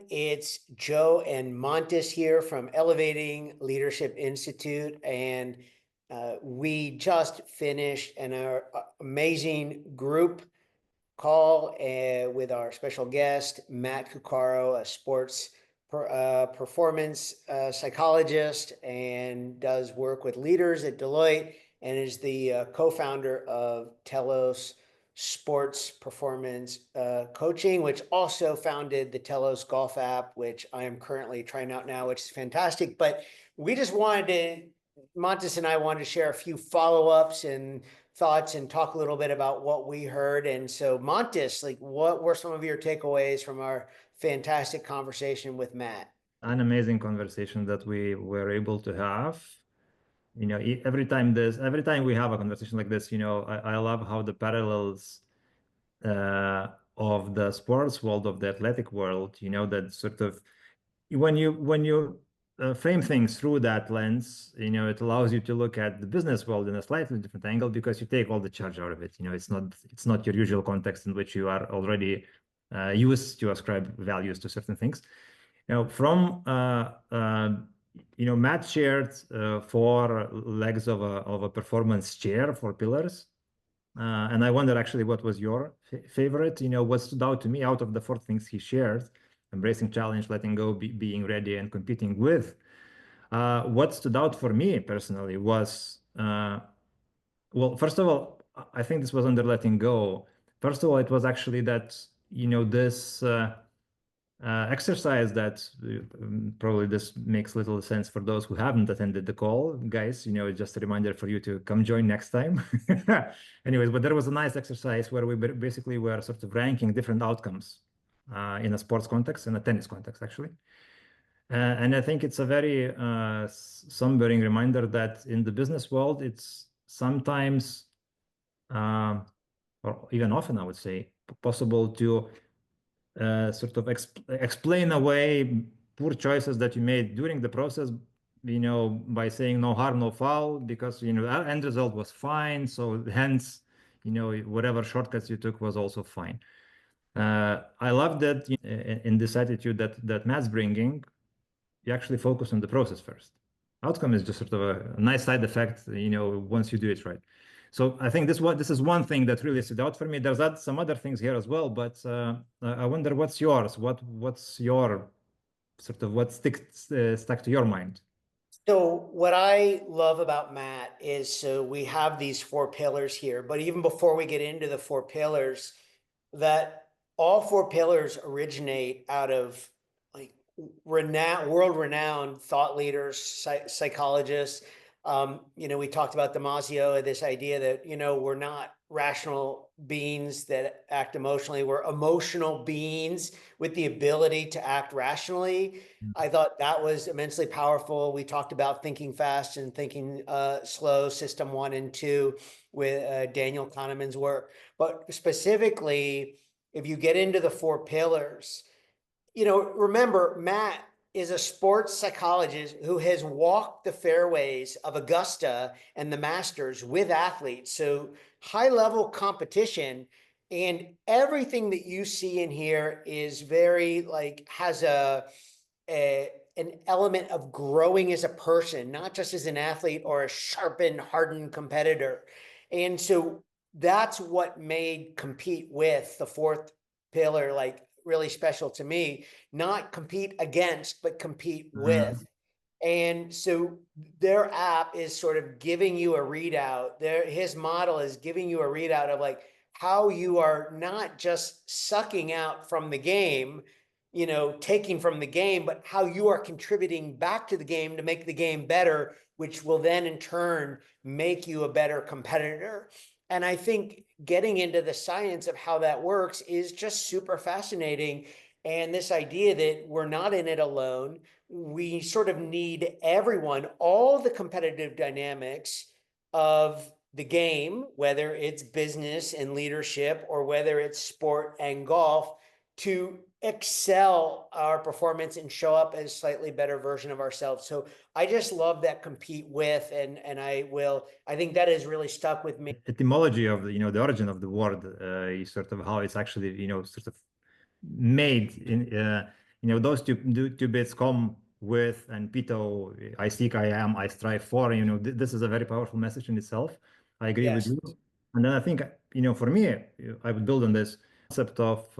It's Joe and Mantas here from Elevating Leadership Institute, and we just finished an amazing group call with our special guest, Matt Cuccaro, a sports performance psychologist, and does work with leaders at Deloitte, and is the co-founder of Telos Sports Performance Coaching, which also founded the Telos Golf app, which I am currently trying out now, which is fantastic. But we just wanted to, Montes and I wanted to share a few follow-ups and thoughts and talk a little bit about what we heard. And so, Montes, like, what were some of your takeaways from our fantastic conversation with Matt? An amazing conversation that we were able to have. Every time we have a conversation like this, I love how the parallels of the sports world, of the athletic world, that sort of when you frame things through that lens, it allows you to look at the business world in a slightly different angle because you take all the charge out of it. It's not your usual context in which you are already used to ascribe values to certain things. From Matt shared 4 legs of a performance chair, 4 pillars. And I wonder actually what was your favorite? What stood out to me out of the 4 things he shared: embracing challenge, letting go, being ready, and competing with. What stood out for me personally was, well, first of all, I think this was under letting go. First of all, it was actually that, this exercise that probably this makes little sense for those who haven't attended the call, guys. Just a reminder for you to come join next time. Anyways, but there was a nice exercise where we basically were sort of ranking different outcomes in a sports context, in a tennis context, actually. And I think it's a very sombering reminder that in the business world, it's sometimes, or even often, I would say, possible to sort of explain away poor choices that you made during the process, by saying no harm, no foul, because, the end result was fine. So hence, whatever shortcuts you took was also fine. I love that in this attitude that Matt's bringing, you actually focus on the process first. Outcome is just sort of a nice side effect, once you do it right. So I think this is one thing that really stood out for me. There's some other things here as well, but I wonder what's yours. What's your sort of what stuck to your mind? So, what I love about Matt is, so we have these 4 pillars here, but even before we get into the 4 pillars, that all 4 pillars originate out of like world-renowned thought leaders, psychologists. We talked about Damasio, this idea that, we're not rational beings that act emotionally. We're emotional beings with the ability to act rationally. I thought that was immensely powerful. We talked about thinking fast and thinking slow, system 1 and 2, with Daniel Kahneman's work. But specifically, if you get into the 4 pillars, remember, Matt is a sports psychologist who has walked the fairways of Augusta and the Masters with athletes. So high level competition, and everything that you see in here is very has an element of growing as a person, not just as an athlete or a sharpened, hardened competitor. And so that's what made compete with the 4th pillar really special to me. Not compete against, but compete with. And so their app is sort of giving you a readout. His model is giving you a readout of how you are not just sucking out from the game, taking from the game, but how you are contributing back to the game to make the game better, which will then in turn make you a better competitor. And I think getting into the science of how that works is just super fascinating. And this idea that we're not in it alone, we sort of need everyone, all the competitive dynamics of the game, whether it's business and leadership or whether it's sport and golf, to excel our performance and show up as a slightly better version of ourselves. So I just love that compete with, and I think that has really stuck with me. Etymology of the origin of the word is sort of how it's actually sort of made those two bits come with, and Pito, I seek, I am, I strive for, this is a very powerful message in itself. I agree with Yes. you. And then I think, for me, I would build on this concept of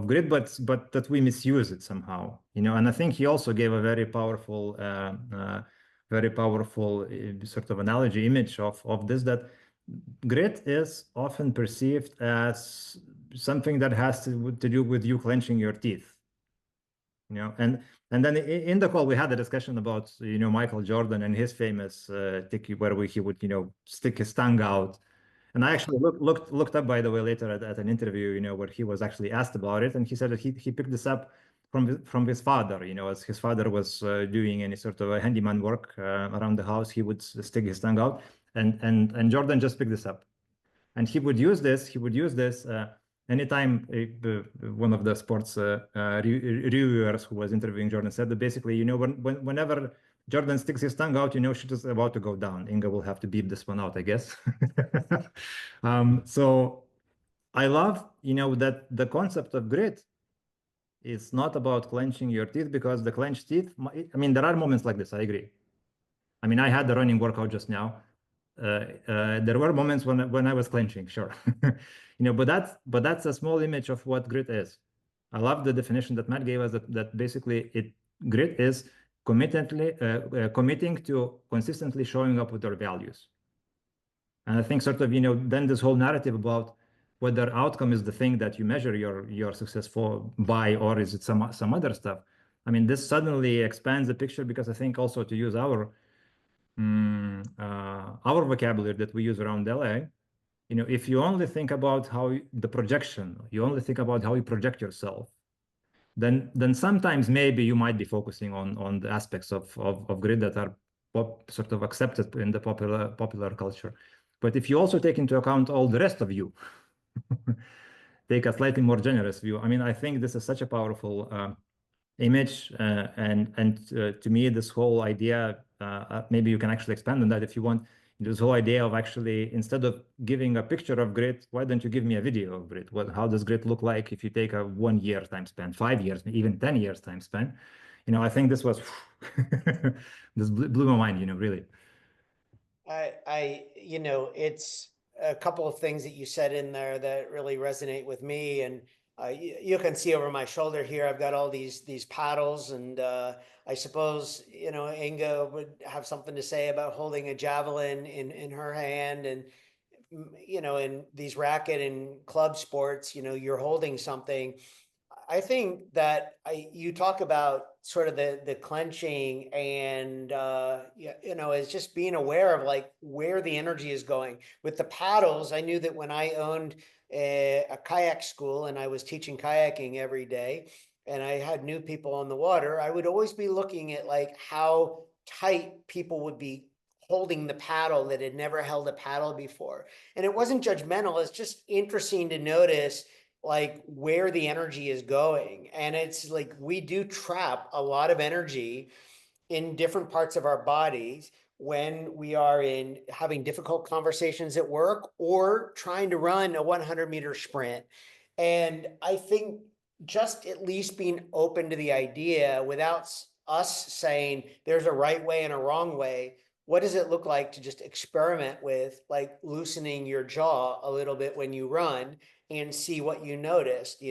grit, but that we misuse it somehow, and I think he also gave a very powerful sort of analogy image of this, that grit is often perceived as something that has to do with you clenching your teeth, and then in the call we had a discussion about Michael Jordan and his famous ticky, where he would stick his tongue out. And I actually looked up, by the way, later at an interview, where he was actually asked about it, and he said that he picked this up from his father. As his father was doing any sort of a handyman work around the house, he would stick his tongue out, and Jordan just picked this up, and he would use this. Anytime one of the sports reviewers who was interviewing Jordan said that basically, whenever Jordan sticks his tongue out, shit is about to go down. Inga will have to beep this one out, I guess. So I love, that the concept of grit is not about clenching your teeth, because the clenched teeth, I mean, there are moments like this, I agree. I mean, I had the running workout just now. There were moments when I was clenching, sure. But that's a small image of what grit is. I love the definition that Matt gave us, that basically grit is committing to consistently showing up with our values. And I think sort of, then this whole narrative about whether outcome is the thing that you measure your success by, or is it some other stuff. I mean, this suddenly expands the picture, because I think also, to use our vocabulary that we use around LA, if you only think about the projection, you only think about how you project yourself, then sometimes maybe you might be focusing on the aspects of grit that are sort of accepted in the popular culture. But if you also take into account all the rest of you, take a slightly more generous view. I mean, I think this is such a powerful image, and to me, this whole idea, maybe you can actually expand on that if you want. This whole idea of actually, instead of giving a picture of grit, why don't you give me a video of grit? How does grit look like if you take a 1 year time span, 5 years, even 10 years time span? I think this was this blew my mind, really. It's a couple of things that you said in there that really resonate with me. And you can see over my shoulder here, I've got all these paddles, and I suppose, Inga would have something to say about holding a javelin in her hand. And, in these racket and club sports, you're holding something. I think that you talk about sort of the clenching, and is just being aware of like where the energy is going. With the paddles, I knew that when I owned a kayak school and I was teaching kayaking every day, and I had new people on the water, I would always be looking at like how tight people would be holding the paddle that had never held a paddle before. And it wasn't judgmental. It's just interesting to notice like where the energy is going. And it's like we do trap a lot of energy in different parts of our bodies when we are in having difficult conversations at work or trying to run a 100-meter sprint. And I think just at least being open to the idea, without us saying there's a right way and a wrong way, what does it look like to just experiment with like loosening your jaw a little bit when you run and see what you noticed?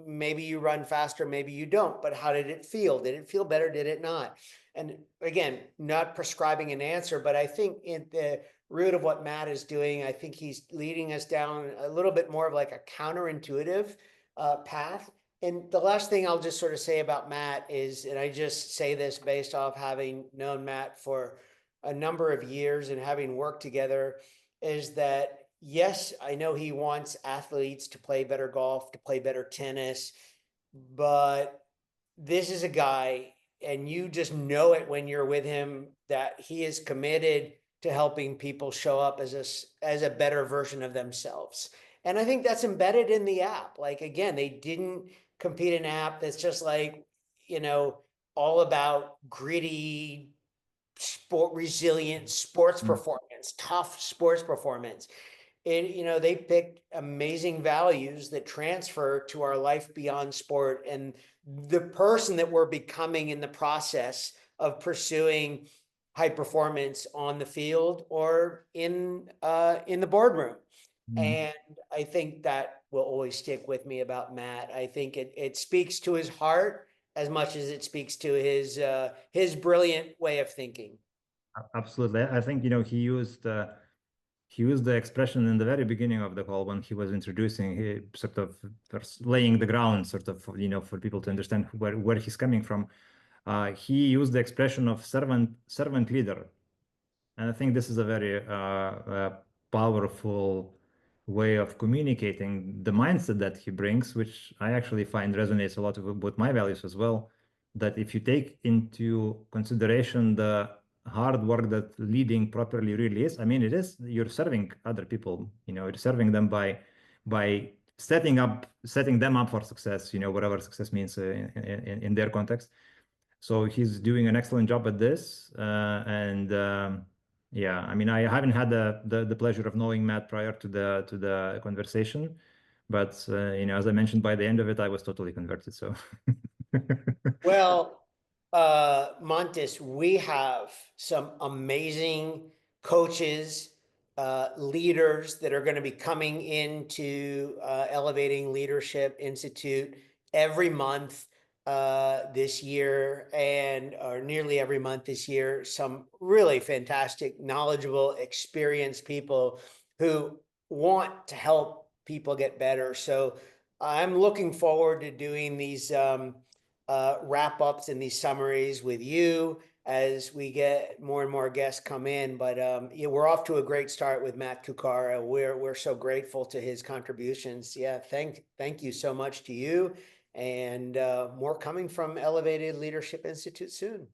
Maybe you run faster, maybe you don't, but how did it feel? Did it feel better? Did it not? And again, not prescribing an answer, but I think in the root of what Matt is doing, I think he's leading us down a little bit more of like a counterintuitive path. And the last thing I'll just sort of say about Matt is, and I just say this based off having known Matt for a number of years and having worked together, is that yes, I know he wants athletes to play better golf, to play better tennis, but this is a guy, and you just know it when you're with him, that he is committed to helping people show up as a better version of themselves. And I think that's embedded in the app. Like, again, they didn't compete an app that's just like, all about gritty, resilient sports performance, tough sports performance. they picked amazing values that transfer to our life beyond sport, and the person that we're becoming in the process of pursuing high performance on the field or in the boardroom. Mm. And I think that will always stick with me about Matt. I think it speaks to his heart as much as it speaks to his brilliant way of thinking. Absolutely. I think, he used the expression in the very beginning of the call when he was introducing, he sort of first laying the ground, sort of, for people to understand where he's coming from. He used the expression of servant leader. And I think this is a very powerful way of communicating the mindset that he brings, which I actually find resonates a lot with my values as well. That if you take into consideration the hard work that leading properly really is, I mean, it is, you're serving other people, you're serving them by setting them up for success, whatever success means in their context. So he's doing an excellent job at this. And yeah, I mean, I haven't had the pleasure of knowing Matt prior to the conversation, but as I mentioned, by the end of it, I was totally converted. So Well, Montes, we have some amazing coaches, leaders that are going to be coming into Elevating Leadership Institute every month this year, and or nearly every month this year. Some really fantastic, knowledgeable, experienced people who want to help people get better. So I'm looking forward to doing these wrap ups and these summaries with you as we get more and more guests come in. But yeah, we're off to a great start with Matt Cuccaro. We're so grateful to his contributions. Yeah, thank you so much to you, and more coming from Elevated Leadership Institute soon.